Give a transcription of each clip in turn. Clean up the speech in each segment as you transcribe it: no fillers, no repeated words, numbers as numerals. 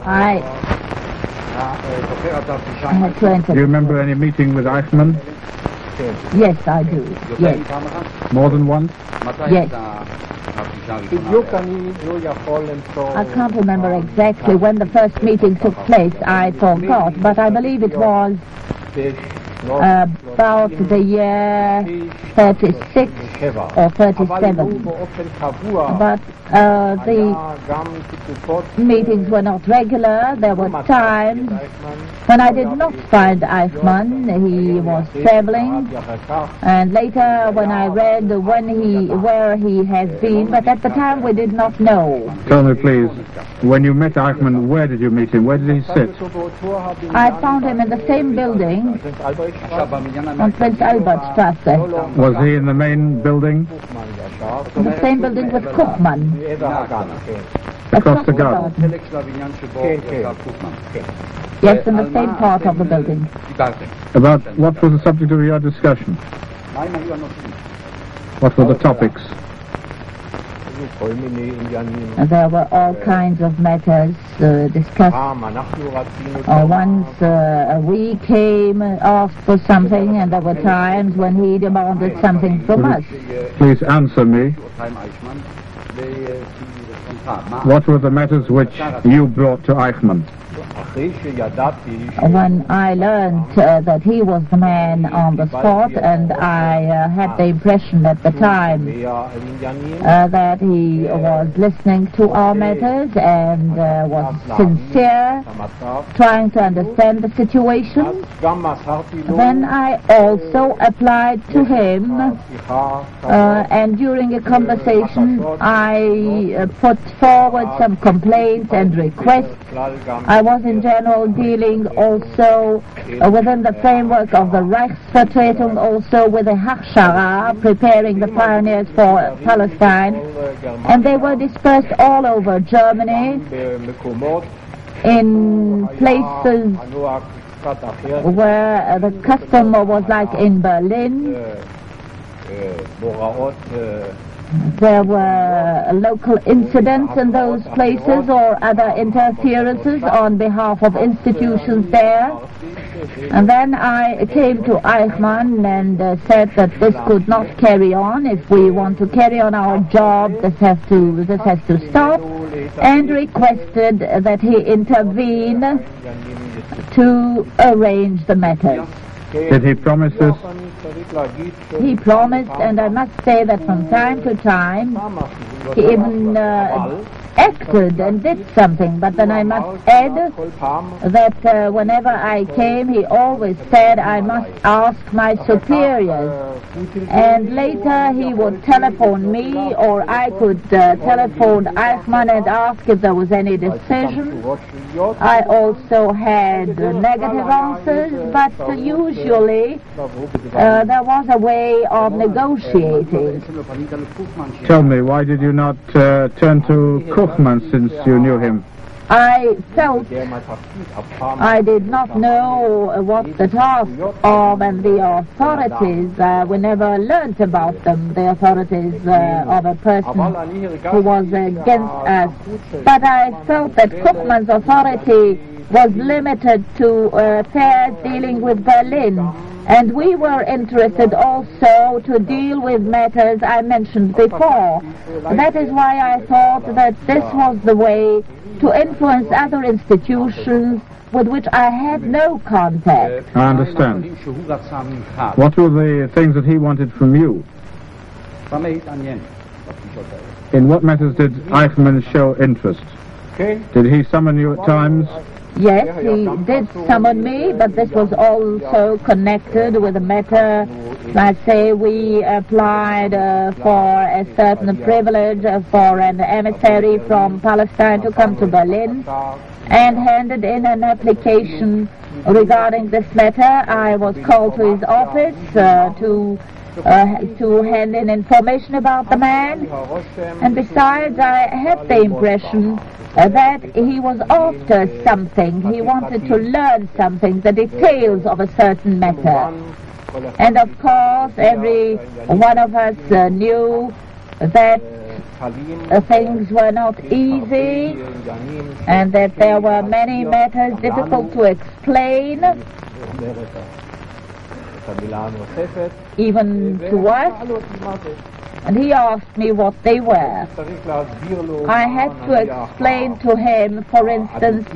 I had to enter. Do you remember any meeting with Eichmann? Yes, I do. Yes. More than once? Yes. I can't remember exactly when the first meeting took place. I forgot, but I believe it was about the year 36 or 37. But the meetings were not regular. There were times when I did not find Eijkman. He was traveling, and later when I read where he has been, but at the time we did not know. Tell me, please, when you met Eichmann, where did you meet him? Where did he sit? I found him in the same building on Prince Albert Strasse. Was he in the main building? In the same building with Kochman. Across the garden? Yes, in the same part of the building. About what was the subject of your discussion? What were the topics? There were all kinds of matters discussed. Once we came, asked for something, and there were times when he demanded something from us. Please answer me. What were the matters which you brought to Eichmann? When I learned that he was the man on the spot, and I had the impression at the time that he was listening to our matters and was sincere, trying to understand the situation, then I also applied to him, and during a conversation I put forward some complaints and requests. I was in general dealing also within the framework of the Reichsvertretung, also with the Hachshara, preparing the pioneers for Palestine, and they were dispersed all over Germany in places where the custom was like in Berlin. There were local incidents in those places or other interferences on behalf of institutions there. And then I came to Eijkman and said that this could not carry on. If we want to carry on our job, this has to stop, and requested that he intervene to arrange the matters. Did he promise this? He promised, and I must say that from time to time he even acted and did something, but then I must add that whenever I came he always said I must ask my superiors, and later he would telephone me, or I could telephone Eijkman and ask if there was any decision. I also had negative answers, but usually there was a way of negotiating. Tell me, why did you not turn to Kochman since you knew him? I felt I did not know what the task of and the authorities, we never learnt about them, the authorities of a person who was against us. But I felt that Kochman's authority was limited to affairs dealing with Berlin. And we were interested also to deal with matters I mentioned before. That is why I thought that this was the way to influence other institutions with which I had no contact. I understand. What were the things that he wanted from you? In what matters did Eijkman show interest? Did he summon you at times? Yes, he did summon me, but this was also connected with a matter. Let's say we applied for a certain privilege for an emissary from Palestine to come to Berlin, and handed in an application regarding this matter. I was called to his office to hand in information about the man, and besides I had the impression that he was after something. He wanted to learn something, the details of a certain matter. And of course every one of us knew that things were not easy and that there were many matters difficult to explain, even to us. And he asked me what they were. I had to explain to him, for instance,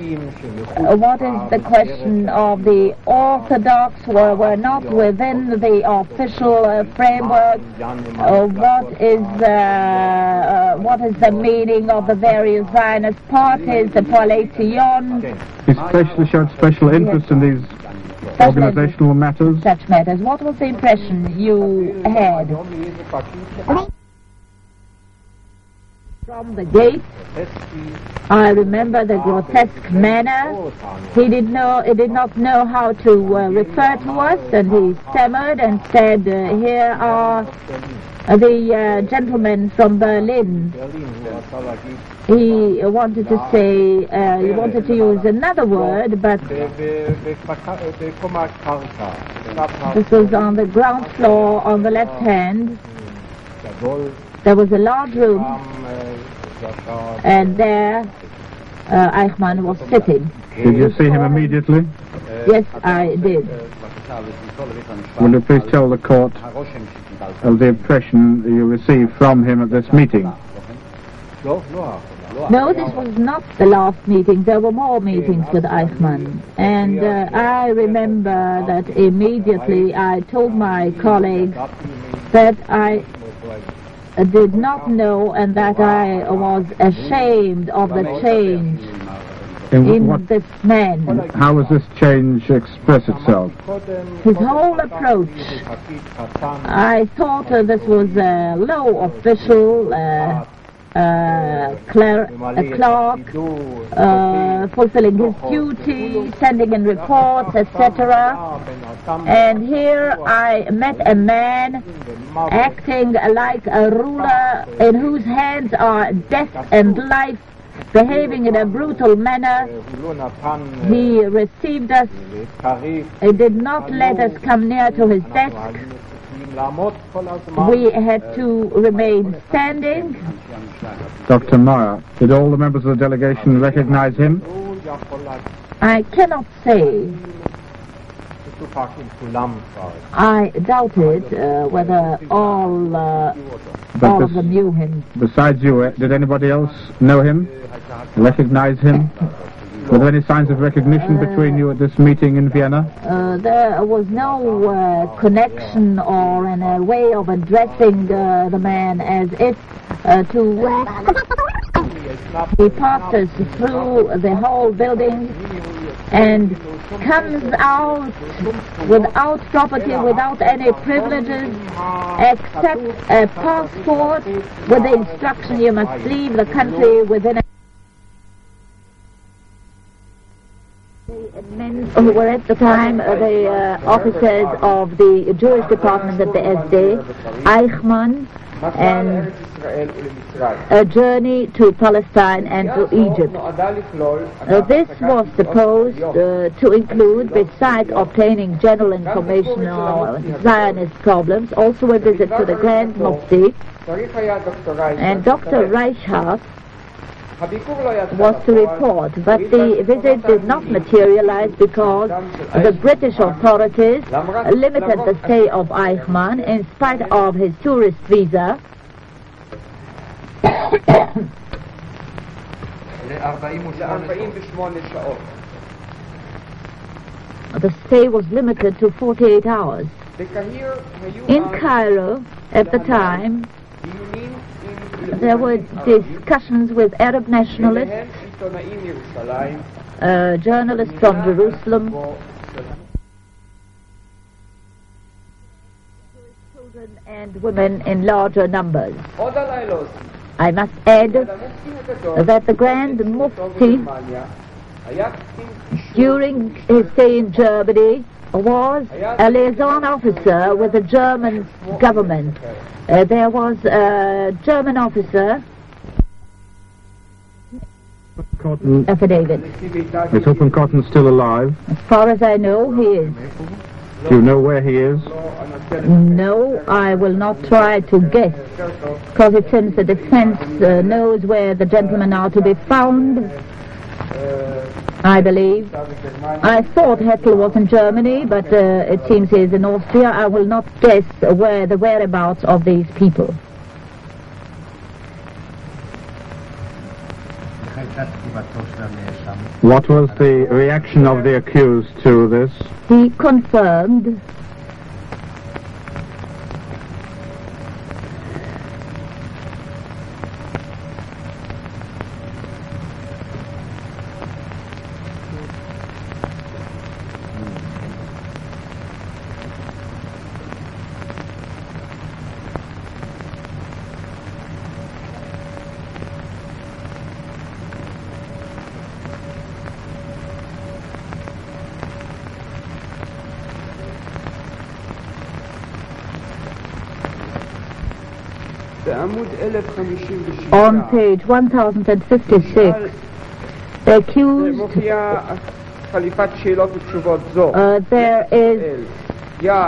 what is the question of the Orthodox were not within the official framework. What is the meaning of the various Zionist parties, the Palation? He especially showed special interest in these organizational matters. Such matters. What was the impression you had? From the gate, I remember the grotesque manner. He did not know how to refer to us, and he stammered and said, "Here are the gentlemen from Berlin." He wanted to say, he wanted to use another word, but this was on the ground floor on the left hand. There was a large room, and there Aeychman was sitting. Did you see him immediately? Yes, I did. Will you please tell the court of the impression you received from him at this meeting? No, this was not the last meeting. There were more meetings with Aeychman. And I remember that immediately I told my colleagues that I did not know and that I was ashamed of the change in this man. How does this change express itself? His whole approach. I thought this was a low official, a clerk, fulfilling his duty, sending in reports, etc. And here I met a man acting like a ruler in whose hands are death and life, behaving in a brutal manner. He received us. He did not let us come near to his desk. We had to remain standing. Dr. Meyer, did all the members of the delegation recognize him? I cannot say. I doubted whether all of them knew him. Besides you, did anybody else know him, recognize him? Were there any signs of recognition between you at this meeting in Vienna? There was no connection or a way of addressing the man as if he passed us through the whole building and comes out without property, without any privileges, except a passport with the instruction you must leave the country within a... Men who were at the time the officers of the Jewish department at the SD, Aeychman, and a journey to Palestine and to Egypt. This was supposed to include, besides obtaining general information on Zionist problems, also a visit to the Grand Mufti, and Dr. Reichhardt was to report, but the visit did not materialize because the British authorities limited the stay of Aeychman in spite of his tourist visa. The stay was limited to 48 hours. In Cairo, at the time, there were discussions with Arab nationalists, journalists from Jerusalem, children and women in larger numbers. I must add that the Grand Mufti, during his stay in Germany, was a liaison officer with the German government. There was a German officer. Cotton. Affidavit. Is Hoopen Cotton still alive? As far as I know, he is. Do you know where he is? No, I will not try to guess, because it seems the defense knows where the gentlemen are to be found, I believe. I thought Hettel was in Germany, but it seems he is in Austria. I will not guess where the whereabouts of these people. What was the reaction of the accused to this? He confirmed. On page 1056, the accused, there is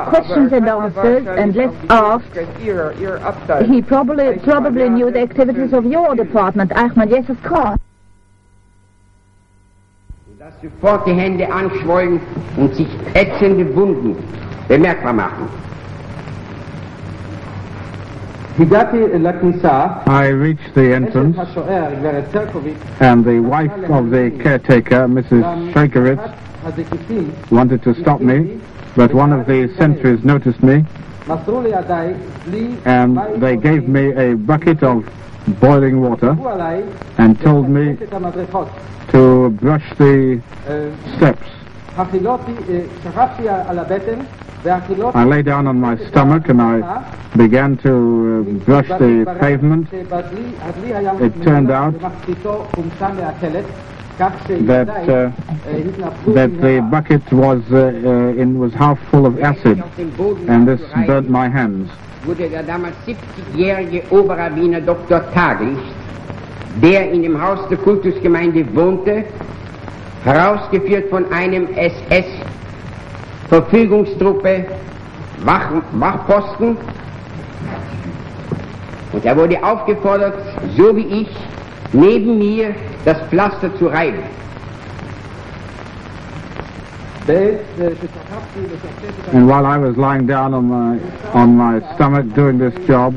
questions and answers, and let's ask, he probably knew the activities of your department, Aijkman. Yes, of course. Dass sofort die Hände anschwollen und sich ätzende Wunden bemerkbar machen. I reached the entrance, and the wife of the caretaker, Mrs. Sheikovitz, wanted to stop me, but one of the sentries noticed me, and they gave me a bucket of boiling water and told me to brush the steps. I lay down on my stomach and I began to brush the pavement. It turned out that the bucket was half full of acid, and this burnt my hands. Wurde der damals 70-jährige Oberrabbiner Dr. Taglicht, der in dem Haus der Kultusgemeinde wohnte, herausgeführt von einem SS-Verfügungstruppe Wachposten, und er wurde aufgefordert, so wie ich, neben mir das Pflaster zu reiben. And while I was lying down on my stomach doing this job,